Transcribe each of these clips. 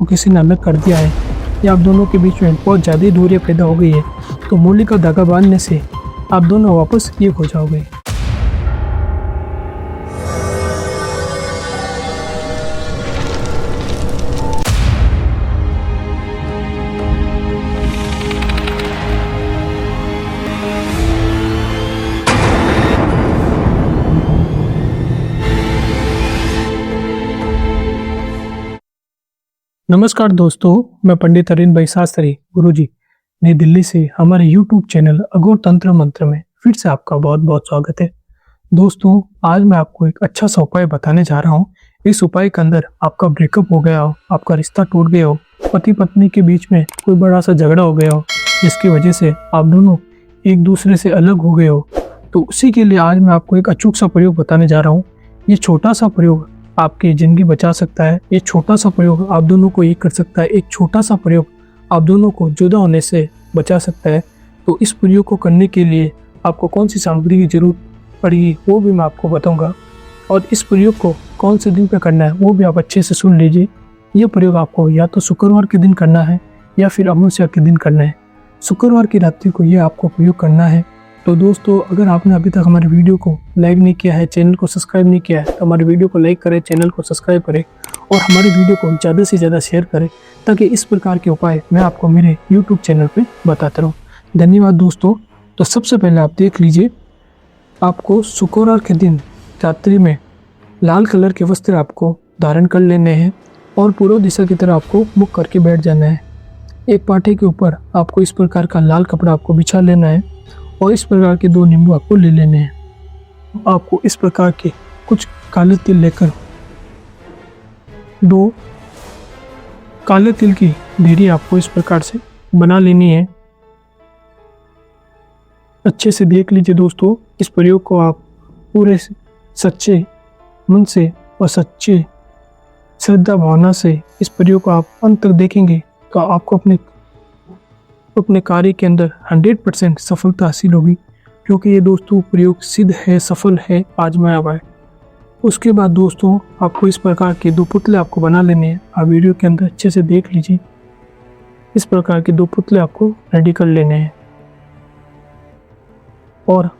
को किसी ने अलग कर दिया है या आप दोनों के बीच में बहुत ज़्यादा ही दूरी पैदा हो गई है, तो मूली का धागा बांधने से आप दोनों वापस एक हो जाओगे। नमस्कार दोस्तों, मैं पंडित अरविंद भाई शास्त्री गुरुजी नई दिल्ली से हमारे YouTube चैनल अघोर तंत्र मंत्र में फिर से आपका बहुत बहुत स्वागत है। दोस्तों, आज मैं आपको एक अच्छा सा उपाय बताने जा रहा हूँ। इस उपाय के अंदर आपका ब्रेकअप हो गया हो, आपका रिश्ता टूट गया हो, पति पत्नी के बीच में कोई बड़ा सा झगड़ा हो गया हो जिसकी वजह से आप दोनों एक दूसरे से अलग हो गए हो, तो उसी के लिए आज मैं आपको एक अचूक सा प्रयोग बताने जा रहा हूँ। ये छोटा सा प्रयोग आपकी ज़िंदगी बचा सकता है। ये छोटा सा प्रयोग आप दोनों को एक कर सकता है। एक छोटा सा प्रयोग आप दोनों को जुदा होने से बचा सकता है। तो इस प्रयोग को करने के लिए आपको कौन सी सामग्री की जरूरत पड़ेगी वो भी मैं आपको बताऊंगा, और इस प्रयोग को कौन से दिन पे करना है वो भी आप अच्छे से सुन लीजिए। ये प्रयोग आपको या तो शुक्रवार के दिन करना है या फिर अमावस्या के दिन करना है। शुक्रवार की रात्रि को ये आपको प्रयोग करना है। तो दोस्तों, अगर आपने अभी तक हमारे वीडियो को लाइक नहीं किया है, चैनल को सब्सक्राइब नहीं किया है, तो हमारे वीडियो को लाइक करें, चैनल को सब्सक्राइब करें और हमारे वीडियो को ज़्यादा से ज़्यादा शेयर करें, ताकि इस प्रकार के उपाय मैं आपको मेरे यूट्यूब चैनल पे बताता रहूँ। धन्यवाद दोस्तों। तो सबसे पहले आप देख लीजिए, आपको शुक्रवार के दिन रात्रि में लाल कलर के वस्त्र आपको धारण कर लेने हैं और पूर्व दिशा की तरफ आपको मुख करके बैठ जाना है। एक पाटे के ऊपर आपको इस प्रकार का लाल कपड़ा आपको बिछा लेना है और इस प्रकार के 2 नींबू आपको ले लेने हैं। आपको इस प्रकार के कुछ काले तिल लेकर 2 काले तिल की ढेरी आपको इस प्रकार से बना लेनी है। अच्छे से देख लीजिए दोस्तों, इस प्रयोग को आप पूरे सच्चे मन से और सच्चे श्रद्धा भावना से इस प्रयोग को आप अंत तक देखेंगे तो आपको अपने कार्य के अंदर 100% सफलता हासिल होगी, क्योंकि ये दोस्तों प्रयोग सिद्ध है, सफल है, आजमाया हुआ है। उसके बाद दोस्तों, आपको इस प्रकार के 2 पुतले आपको बना लेने हैं। आप वीडियो के अंदर अच्छे से देख लीजिए। इस प्रकार के 2 पुतले आपको रेडी कर लेने हैं और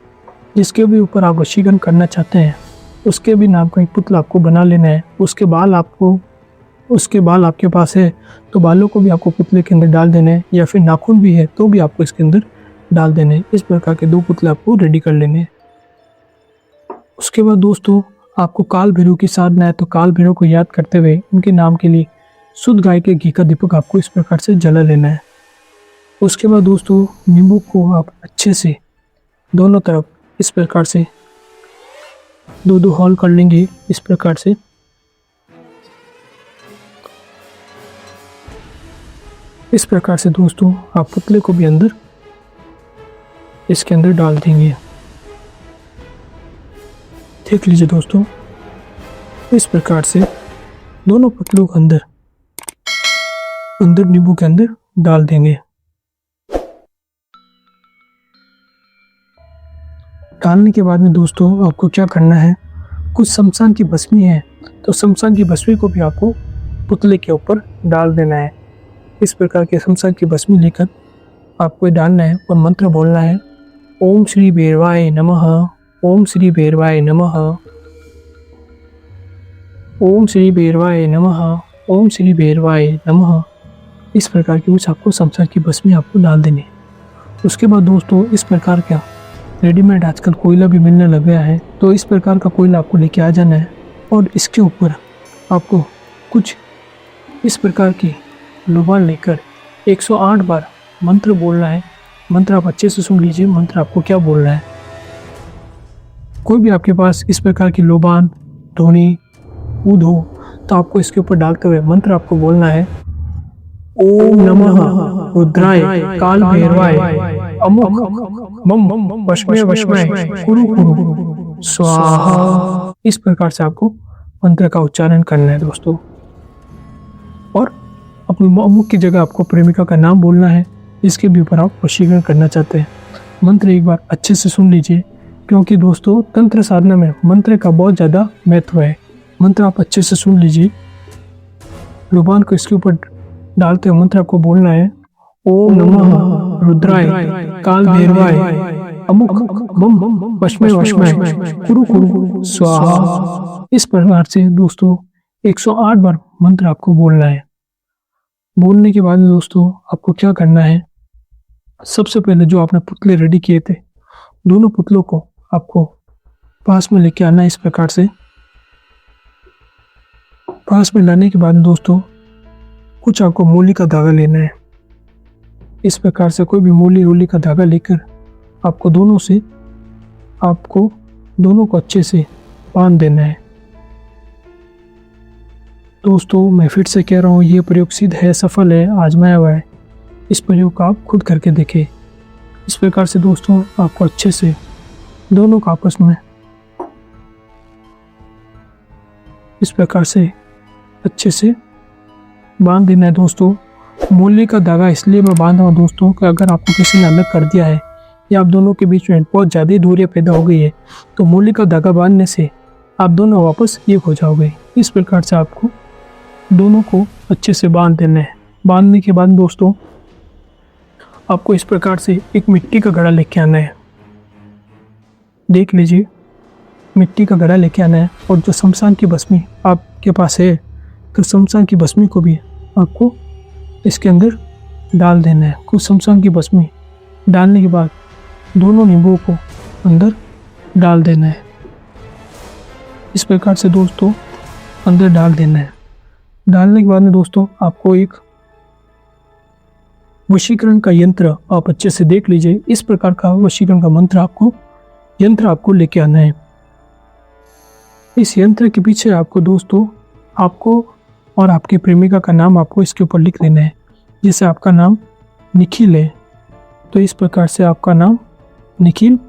जिसके भी ऊपर आप वशीकरण करना चाहते हैं उसके भी नाम का एक पुतला आपको बना लेना है। उसके बाल आपके पास है तो बालों को भी आपको पुतले के अंदर डाल देने हैं, या फिर नाखून भी है तो भी आपको इसके अंदर डाल देने हैं। इस प्रकार के 2 पुतले आपको रेडी कर लेने हैं। उसके बाद दोस्तों, आपको काल भैरव की साधना है, तो काल भैरव को याद करते हुए उनके नाम के लिए शुद्ध गाय के घी का दीपक आपको इस प्रकार से जला लेना है। उसके बाद दोस्तों, नींबू को आप अच्छे से दोनों तरफ इस प्रकार से 2-2 होल कर लेंगे। इस प्रकार से दोस्तों आप पुतले को भी इसके अंदर डाल देंगे। देख लीजिए दोस्तों, इस प्रकार से दोनों पुतलों को अंदर नींबू के अंदर डाल देंगे। डालने के बाद में दोस्तों आपको क्या करना है, कुछ शमशान की भस्मी है तो शमशान की भस्मी को भी आपको पुतले के ऊपर डाल देना है। इस प्रकार के शमशान की भस्मी लेकर आपको डालना है और मंत्र बोलना है, ओम श्री भैरवाय नमः, ओम श्री भैरवाय नमः, ओम श्री भैरवाय नमः, ओम श्री भैरवाय नमः। इस प्रकार की कुछ आपको शमशान की भस्मी आपको डाल देनी है। उसके बाद दोस्तों, इस प्रकार का रेडीमेड आजकल कोयला भी मिलने लग गया है, तो इस प्रकार का कोयला आपको लेके आ जाना है और इसके ऊपर आपको कुछ इस प्रकार की लोबान लेकर 108 बार मंत्र बोलना है। मंत्र आप अच्छे से सुन लीजिए, मंत्र आपको क्या बोलना है। कोई भी आपके पास इस प्रकार की लोबान, धोनी, ऊद हो तो आपको इसके ऊपर डालते हुए मंत्र आपको बोलना है, ओम नमः रुद्राय काल भैरवाय अमुक मम वशमय वशमय कुरु कुरु स्वाहा। इस प्रकार से आपको मंत्र का उच्चारण करना है दोस्तों, और अपनी अमुक की जगह आपको प्रेमिका का नाम बोलना है जिसके भी ऊपर आप वशीकरण करना चाहते हैं। मंत्र एक बार अच्छे से सुन लीजिए, क्योंकि दोस्तों तंत्र साधना में मंत्र का बहुत ज़्यादा महत्व है। मंत्र आप अच्छे से सुन लीजिए। लुबान को इसके ऊपर डालते हुए मंत्र आपको बोलना है, ओम नमः रुद्राय काल भैरवाय अमुक मम वशमय वशमय कुरु कुरु स्वाहा। इस प्रकार से दोस्तों 108 बार मंत्र आपको बोलना है। बोलने के बाद दोस्तों आपको क्या करना है, सबसे पहले जो आपने पुतले रेडी किए थे, दोनों पुतलों को आपको पास में लेके आना है। इस प्रकार से पास में लाने के बाद दोस्तों कुछ आपको मूली का धागा लेना है। इस प्रकार से कोई भी मूली का धागा लेकर आपको दोनों को अच्छे से बांध देना है। दोस्तों मैं फिर से कह रहा हूँ, ये प्रयोग सिद्ध है, सफल है, आजमाया हुआ है। इस प्रयोग को आप खुद करके देखें। इस प्रकार से दोस्तों आपको अच्छे से दोनों को आपस में इस प्रकार से अच्छे से बांध देना है। दोस्तों मूली का धागा इसलिए मैं बांधा हूँ दोस्तों कि अगर आपको किसी ने अलग कर दिया है या आप दोनों के बीच में बहुत ज़्यादा दूरियां पैदा हो गई है तो मूली का धागा बांधने से आप दोनों वापस एक हो जाओगे। इस प्रकार से आपको दोनों को अच्छे से बांध देना है। बांधने के बाद दोस्तों आपको इस प्रकार से एक मिट्टी का घड़ा लेके आना है। देख लीजिए, मिट्टी का घड़ा लेके आना है और जो शमशान की भस्मी आपके पास है तो शमशान की भस्मी को भी आपको इसके अंदर डाल देना है। कुछ शमशान की भस्मी डालने के बाद दोनों नींबुओं को अंदर डाल देना है। इस प्रकार से दोस्तों अंदर डाल देना है। डालने के बाद में दोस्तों आपको एक वशीकरण का यंत्र आप अच्छे से देख लीजिए। इस प्रकार का वशीकरण का यंत्र आपको लेके आना है। इस यंत्र के पीछे आपको दोस्तों आपको और आपके प्रेमिका का नाम आपको इसके ऊपर लिख देना है। जैसे आपका नाम निखिल है तो इस प्रकार से आपका नाम निखिल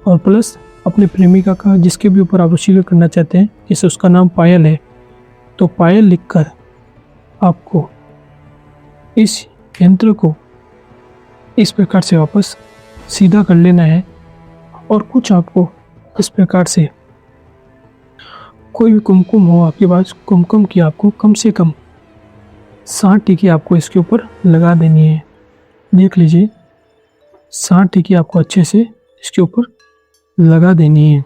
और प्लस अपने प्रेमिका का जिसके भी ऊपर आप वशीकरण करना चाहते हैं, जैसे उसका नाम पायल है तो पायल लिखकर आपको इस यंत्र को इस प्रकार से वापस सीधा कर लेना है। और कुछ आपको इस प्रकार से कोई भी कुमकुम हो आपके पास, कुमकुम की आपको कम से कम 60 टीकी आपको इसके ऊपर लगा देनी है। देख लीजिए, 60 टीकी आपको अच्छे से इसके ऊपर लगा देनी है।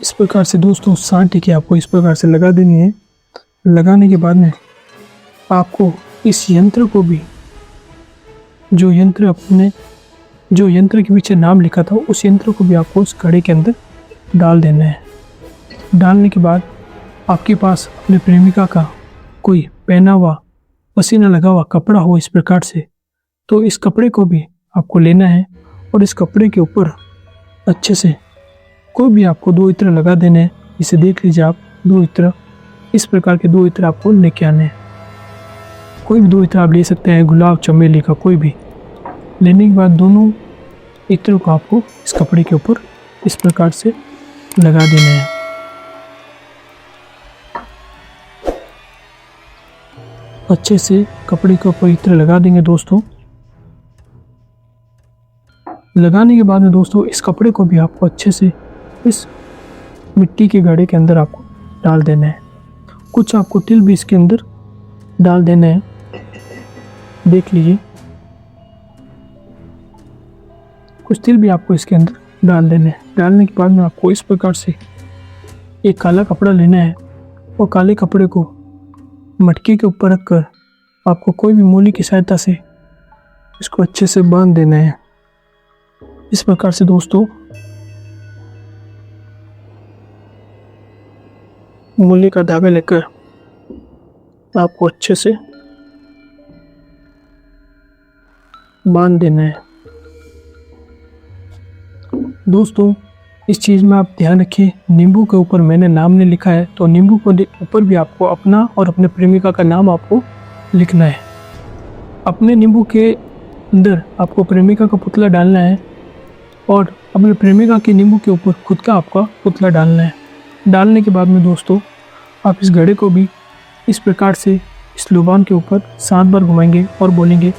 इस प्रकार से दोस्तों 60 टीकी आपको इस प्रकार से लगा देनी है। लगाने के बाद में आपको इस यंत्र को भी जो यंत्र के पीछे नाम लिखा था उस यंत्र को भी आपको उस घड़े के अंदर डाल देना है। डालने के बाद आपके पास अपने प्रेमिका का कोई पहना हुआ पसीना लगा हुआ कपड़ा हो इस प्रकार से, तो इस कपड़े को भी आपको लेना है और इस कपड़े के ऊपर अच्छे से कोई भी आपको 2 इत्र लगा देने हैं। इसे देख लीजिए आप, 2 इत्र, इस प्रकार के 2 इत्र आपको लेके आने हैं। कोई भी 2 इत्र आप ले सकते हैं, गुलाब चमेली का कोई भी। लेने के बाद दोनों इत्रों को आपको इस कपड़े के ऊपर इस प्रकार से लगा देना है। अच्छे से कपड़े के ऊपर इत्र लगा देंगे दोस्तों। लगाने के बाद में दोस्तों इस कपड़े को भी आपको अच्छे से इस मिट्टी के घड़े के अंदर आपको डाल देना है। कुछ आपको तिल भी इसके अंदर डाल देना है। देख लीजिए, कुछ तिल भी आपको इसके अंदर डाल देना है। डालने के बाद में आपको इस प्रकार से एक काला कपड़ा लेना है और काले कपड़े को मटके के ऊपर रखकर आपको कोई भी मूली की सहायता से इसको अच्छे से बांध देना है। इस प्रकार से दोस्तों मूली का धागा लेकर आपको अच्छे से बांध देना है। दोस्तों इस चीज़ में आप ध्यान रखिए, नींबू के ऊपर मैंने नाम नहीं लिखा है तो नींबू के ऊपर भी आपको अपना और अपने प्रेमिका का नाम आपको लिखना है। अपने नींबू के अंदर आपको प्रेमिका का पुतला डालना है और अपने प्रेमिका के नींबू के ऊपर खुद का आपका पुतला डालना है। डालने के बाद में दोस्तों आप इस घड़े को भी इस प्रकार से इस लुबान के ऊपर 7 बार घुमाएंगे और बोलेंगे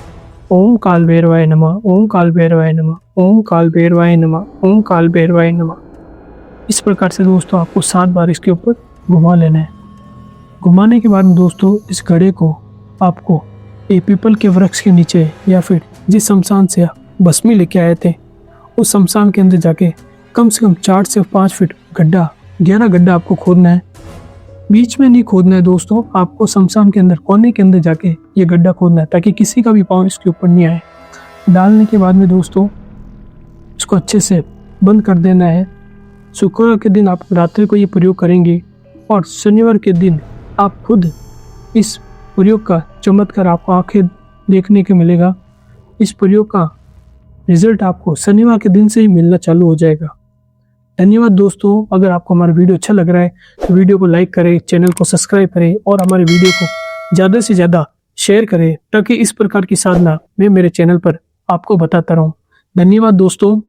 ओम काल भैरवाय नमः, ओम काल भैरवाय नमः, ओम काल भैरवाय नमः, ओम काल भैरवाय नमः। इस प्रकार से दोस्तों आपको 7 बार इसके ऊपर घुमा लेना है। घुमाने के बाद दोस्तों इस घड़े को आपको एक पीपल के वृक्ष के नीचे या फिर जिस शमशान से आप भस्मी लेके आए थे उस शमशान के अंदर जाके कम से कम 4 से 5 फीट गहरा गड्ढा आपको खोदना है। बीच में नहीं खोदना है दोस्तों, आपको शमशान के अंदर कोने के अंदर जाके ये गड्ढा खोदना है ताकि किसी का भी पाँव इसके ऊपर नहीं आए। डालने के बाद में दोस्तों इसको अच्छे से बंद कर देना है। शुक्रवार के दिन आप रात्रि को ये प्रयोग करेंगे और शनिवार के दिन आप खुद इस प्रयोग का चमत्कार आपको आंखें देखने को मिलेगा। इस प्रयोग का रिजल्ट आपको शनिवार के दिन से ही मिलना चालू हो जाएगा। धन्यवाद दोस्तों। अगर आपको हमारा वीडियो अच्छा लग रहा है तो वीडियो को लाइक करें, चैनल को सब्सक्राइब करें और हमारे वीडियो को ज़्यादा से ज़्यादा शेयर करें ताकि इस प्रकार की साधना मैं मेरे चैनल पर आपको बताता रहूं। धन्यवाद दोस्तों।